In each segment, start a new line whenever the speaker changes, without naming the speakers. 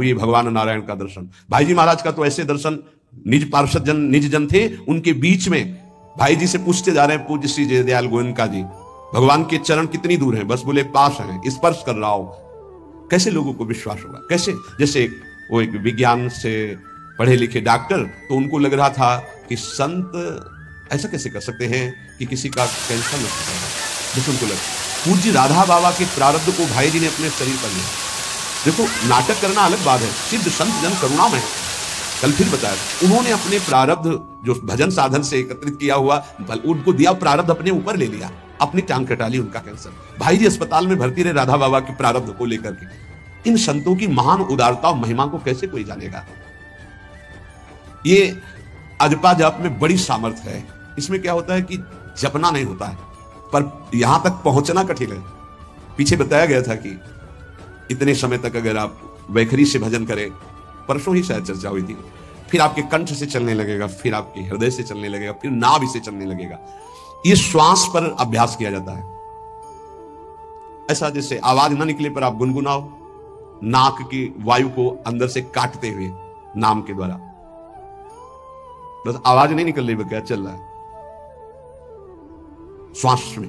हुई भगवान नारायण का दर्शन। भाई जी महाराज का तो ऐसे दर्शन, निज पार्षद जन, निज जन थे उनके बीच में भाई जी से पूछते जा रहे हैं, पूज्य श्री जयदयाल गोयनका जी, भगवान के चरण कितनी दूर हैं? बस बोले पास हैं, स्पर्श कर रहा हो। कैसे लोगों को विश्वास होगा? कैसे? जैसे वो एक विज्ञान से पढ़े लिखे डॉक्टर, तो उनको लग रहा था कि संत ऐसा कैसे कर सकते हैं कि किसी का कैंसर न हो। जैसे उनको लगा पूज्य राधा बाबा के प्रारब्ध को भाई जी ने अपने शरीर पर लिया। देखो, नाटक करना अलग बात है, सिद्ध संत जन करुणामय है। कल फिर बताया, उन्होंने अपने प्रारब्ध जो भजन साधन से एकत्रित किया हुआ, उनको दिया, प्रारब्ध अपने ऊपर ले लिया, अपनी टांग कटा ली उनका कैंसर। भाई जी अस्पताल में भर्ती रहे राधा बाबा के प्रारब्ध को लेकर के। इन संतों की महान उदारता और महिमा को कैसे कोई जानेगा? ये अजपा जाप में बड़ी सामर्थ्य है। इसमें क्या होता है कि जपना नहीं होता है, पर यहां तक पहुंचना कठिन है। पीछे बताया गया था कि इतने समय तक अगर आप वैखरी से भजन करें, परसों ही शायद चर्चा हुई थी, फिर आपके कंठ से चलने लगेगा, फिर आपके हृदय से चलने लगेगा, फिर नाभि से चलने लगेगा। ये श्वास पर अभ्यास किया जाता है। ऐसा जैसे आवाज ना निकले पर आप गुनगुनाओ, नाक की वायु को अंदर से काटते हुए नाम के द्वारा, बस आवाज नहीं निकल रही, क्या चल रहा है श्वास में।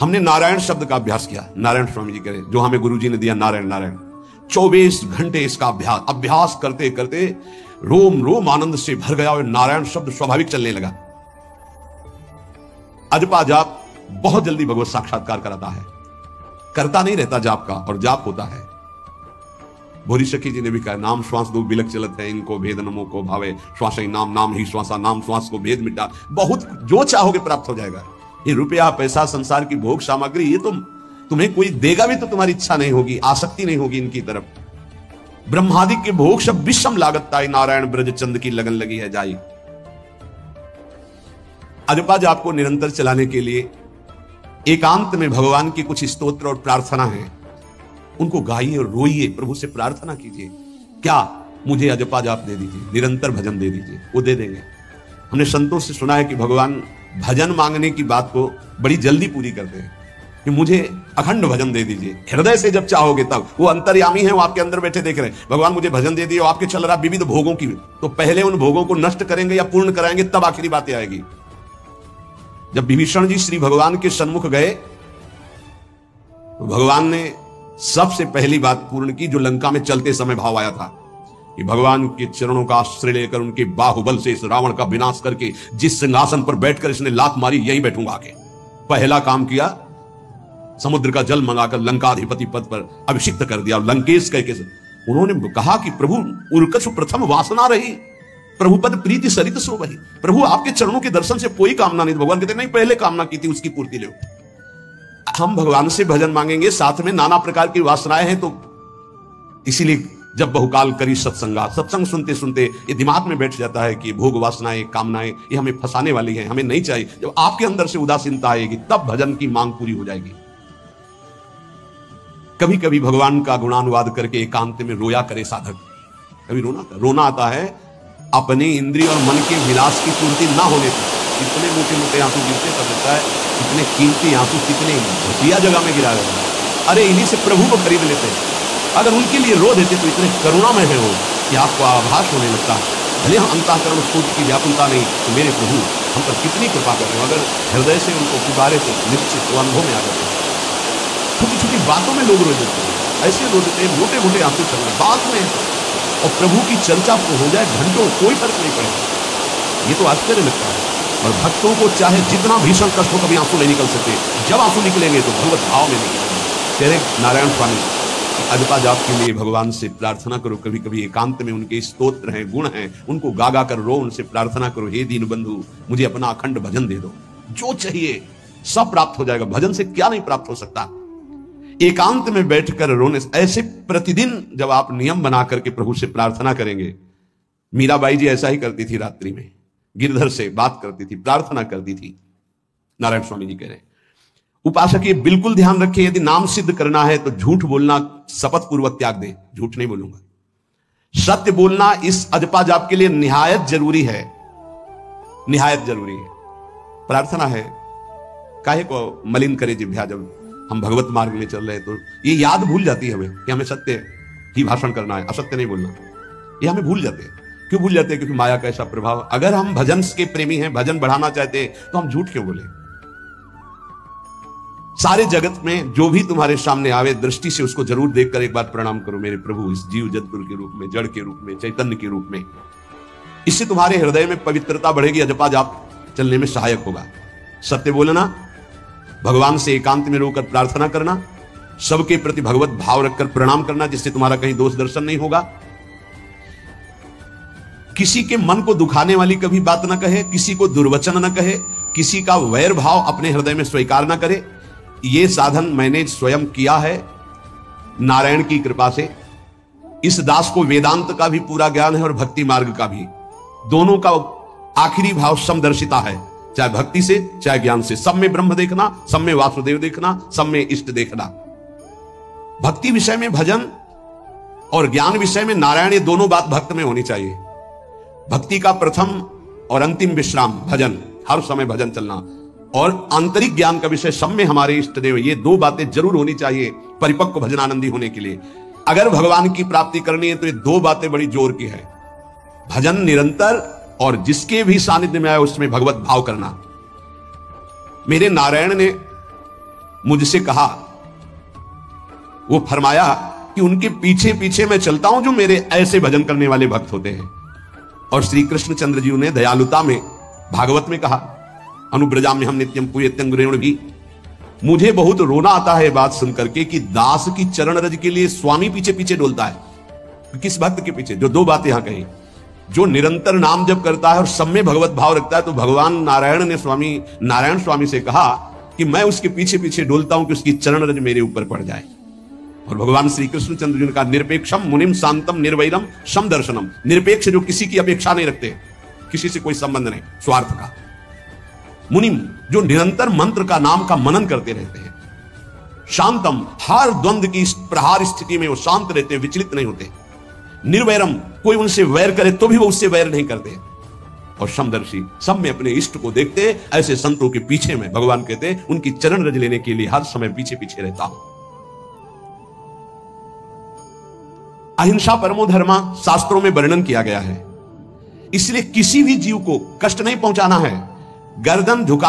हमने नारायण शब्द का अभ्यास किया, नारायण स्वामी जी करें जो हमें गुरुजी ने दिया, नारायण नारायण। 24 घंटे इसका अभ्यास करते करते रोम रोम आनंद से भर गया और नारायण शब्द स्वाभाविक चलने लगा। अजपा जाप बहुत जल्दी भगवत साक्षात्कार कराता है, करता नहीं रहता जाप का, और जाप होता है। भोरी सखी जी ने भी कहा, नाम श्वास दो बिलक चलत है, इनको भेद नमो को भावे, श्वास ही नाम, नाम ही श्वासा, नाम श्वास को भेद मिटा। बहुत जो चाहोगे प्राप्त हो जाएगा। ये रुपया पैसा संसार की भोग सामग्री, ये तुम्हें कोई देगा भी तो तुम्हारी इच्छा नहीं होगी, आसक्ति नहीं होगी इनकी तरफ। ब्रह्मादि के भोग सब विषम लागत ताई, नारायण ब्रज चंद की लगन लगी है जाई। अजपा जाप को निरंतर चलाने के लिए एकांत में भगवान की कुछ स्तोत्र और प्रार्थना है, उनको गाइए और रोइए, प्रभु से प्रार्थना कीजिए, क्या मुझे अजपा जाप दे दीजिए, निरंतर भजन दे दीजिए, वो दे देंगे। हमने संतों से सुना है कि भगवान भजन मांगने की बात को बड़ी जल्दी पूरी करते हैं, कि मुझे अखंड भजन दे दीजिए। हृदय से जब चाहोगे तब, वो अंतर्यामी है, वो आपके अंदर बैठे देख रहे हैं, भगवान मुझे भजन दे दिए, और आपके चल रहा विविध भोगों की, तो पहले उन भोगों को नष्ट करेंगे या पूर्ण कराएंगे, तब आखिरी बातें आएगी। जब विभीषण जी श्री भगवान के सन्मुख गए तो भगवान ने सबसे पहली बात पूर्ण की, जो लंका में चलते समय भाव आया था कि भगवान के चरणों का आश्रय लेकर उनके बाहुबल से इस रावण का विनाश करके जिस सिंहासन पर बैठकर इसने लात मारी, यहीं बैठूंगा आके। पहला काम किया, समुद्र का जल मंगाकर लंकाधिपति पद पर अभिषिक्त कर दिया। लंकेश कह के उन्होंने कहा कि प्रभु उर्कछ प्रथम वासना रही, प्रभु पद प्रीति सरित सो वही। प्रभु आपके चरणों के दर्शन से कोई कामना नहीं। भगवान कहते नहीं, पहले कामना की थी उसकी पूर्ति ले। हम भगवान से भजन मांगेंगे, साथ में नाना प्रकार की वासनाएं हैं, तो इसीलिए जब बहुकाल करी सत्संगा, सत्संग सुनते सुनते ये दिमाग में बैठ जाता है कि भोग वासनाएं, कामनाएं ये हमें फंसाने वाली हैं, हमें नहीं चाहिए। जब आपके अंदर से उदासीनता आएगी तब भजन की मांग पूरी हो जाएगी। कभी कभी भगवान का गुणानुवाद करके एकांत में रोया करे साधक। कभी रोना आता है अपने इंद्रिय और मन के विलास की पूर्ति ना होने पर। इतने मोटे मोटे आंसू गिरते तब लगता है इतने कीमती आंसू कितने घटिया जगह में गिरा रहे हैं। अरे इन्हीं से प्रभु को खरीद लेते हैं। अगर उनके लिए रो देते तो इतने करुणामय है वो कि आपको आभास होने लगता है। भले हम अंतःकरण स्तोत्र की व्याकुलता नहीं, तो मेरे प्रभु हम पर कितनी कृपा कर रहे हो। अगर हृदय से उनको पुकारे तो निश्चित वो अनुभव में आ जाते हैं। छोटी छोटी बातों में लोग रो देते हैं, ऐसे रो देते हैं, मोटे मोटे आंसू चल रहे बात में, और प्रभु की चर्चा हो जाए घंटों, कोई फर्क नहीं पड़ेगा। ये तो आश्चर्य लगता है। और भक्तों को चाहे जितना भीषण कष्ट हो, कभी आंसू नहीं निकल सकते। जब आंसू निकलेंगे तो भगवत भाव में निकलेंगे। तेरे नारायण स्वामी अजपा जाप के लिए भगवान से प्रार्थना करो। कभी कभी एकांत में उनके स्तोत्र हैं, गुण हैं, उनको गा गा कर रो, उनसे प्रार्थना करो, हे दीन बंधु मुझे अपना अखंड भजन दे दो। जो चाहिए सब प्राप्त हो जाएगा। भजन से क्या नहीं प्राप्त हो सकता। एकांत में बैठकर रोने ऐसे प्रतिदिन जब आप नियम बना करके प्रभु से प्रार्थना करेंगे। मीराबाई जी ऐसा ही करती थी, रात्रि में गिरधर से बात करती थी, प्रार्थना करती थी। नारायण स्वामी जी कह रहे हैं उपासक ये बिल्कुल ध्यान रखें, यदि नाम सिद्ध करना है तो झूठ बोलना शपथ पूर्वक त्याग दे। झूठ नहीं बोलूंगा, सत्य बोलना इस अजपा जाप के लिए निहायत जरूरी है, निहायत जरूरी है। प्रार्थना है काहे को मलिन करे जिह्वा। जब हम भगवत मार्ग में चल रहे हैं तो ये याद भूल जाती है हमें कि हमें सत्य ही भाषण करना है, असत्य नहीं बोलना। ये हमें भूल जाते हैं। क्यों भूल जाते हैं? क्योंकि माया का ऐसा प्रभाव। अगर हम भजन के प्रेमी हैं, भजन बढ़ाना चाहते हैं, तो हम झूठ क्यों बोले? सारे जगत में जो भी तुम्हारे सामने आवे, दृष्टि से उसको जरूर देखकर एक बार प्रणाम करो, मेरे प्रभु इस जीव जंतु के रूप में, जड़ के रूप में, चैतन्य के रूप में। इससे तुम्हारे हृदय में पवित्रता बढ़ेगी, अजपा जाप चलने में सहायक होगा। सत्य बोलना, भगवान से एकांत में रोकर प्रार्थना करना, सबके प्रति भगवत भाव रखकर प्रणाम करना, जिससे तुम्हारा कहीं दोष दर्शन नहीं होगा। किसी के मन को दुखाने वाली कभी बात न कहे, किसी को दुर्वचन न कहे, किसी का वैर भाव अपने हृदय में स्वीकार न करे। यह साधन मैंने स्वयं किया है नारायण की कृपा से। इस दास को वेदांत का भी पूरा ज्ञान है और भक्ति मार्ग का भी। दोनों का आखिरी भाव समदर्शिता है, चाहे भक्ति से चाहे ज्ञान से। सब में ब्रह्म देखना, सब में वासुदेव देखना, सब में इष्ट देखना। भक्ति विषय में भजन और ज्ञान विषय में नारायण, ये दोनों बात भक्त में होनी चाहिए। भक्ति का प्रथम और अंतिम विश्राम भजन, हर समय भजन चलना, और आंतरिक ज्ञान का विषय सब में हमारे इष्ट देव। ये दो बातें जरूर होनी चाहिए परिपक्व भजनानंदी होने के लिए। अगर भगवान की प्राप्ति करनी है तो ये दो बातें बड़ी जोर की है, भजन निरंतर और जिसके भी सानिध्य में आए उसमें भगवत भाव करना। मेरे नारायण ने मुझसे कहा, वो फरमाया कि उनके पीछे पीछे मैं चलता हूं जो मेरे ऐसे भजन करने वाले भक्त होते हैं। और श्री कृष्णचंद्र जी ने दयालुता में भागवत में कहा, अनुब्रजाम में हम नित्यम पूयत्यं गुरेण भी। मुझे बहुत रोना आता है बात सुनकर के कि दास की चरण रज के लिए स्वामी पीछे पीछे डोलता है। किस भक्त के पीछे? जो दो बातें यहां कही, जो निरंतर नाम जप करता है और सब में भगवत भाव रखता है। तो भगवान नारायण ने स्वामी नारायण स्वामी से कहा कि मैं उसके पीछे पीछे डोलता हूं कि उसकी चरण रज मेरे ऊपर पड़ जाए। और भगवान श्री कृष्णचंद्र जी ने कहा, निरपेक्षम मुनिम शांतम निर्वैरम सम दर्शनम। निरपेक्ष, जो किसी की अपेक्षा नहीं रखते, किसी से कोई संबंध नहीं, स्वार्थ का। मुनिम, जो निरंतर मंत्र का नाम का मनन करते रहते हैं। शांतम, हर द्वंद्व की प्रहार स्थिति में वो शांत रहते हैं, विचलित नहीं होते। निर्वैरम, कोई उनसे वैर करे तो भी वो उससे वैर नहीं करते। और समदर्शी, सब में अपने इष्ट को देखते। ऐसे संतों के पीछे में भगवान कहते हैं उनकी चरण रज लेने के लिए हर समय पीछे पीछे रहता हूं। अहिंसा परमो धर्मा शास्त्रों में वर्णन किया गया है, इसलिए किसी भी जीव को कष्ट नहीं पहुंचाना है। गर्दन झुका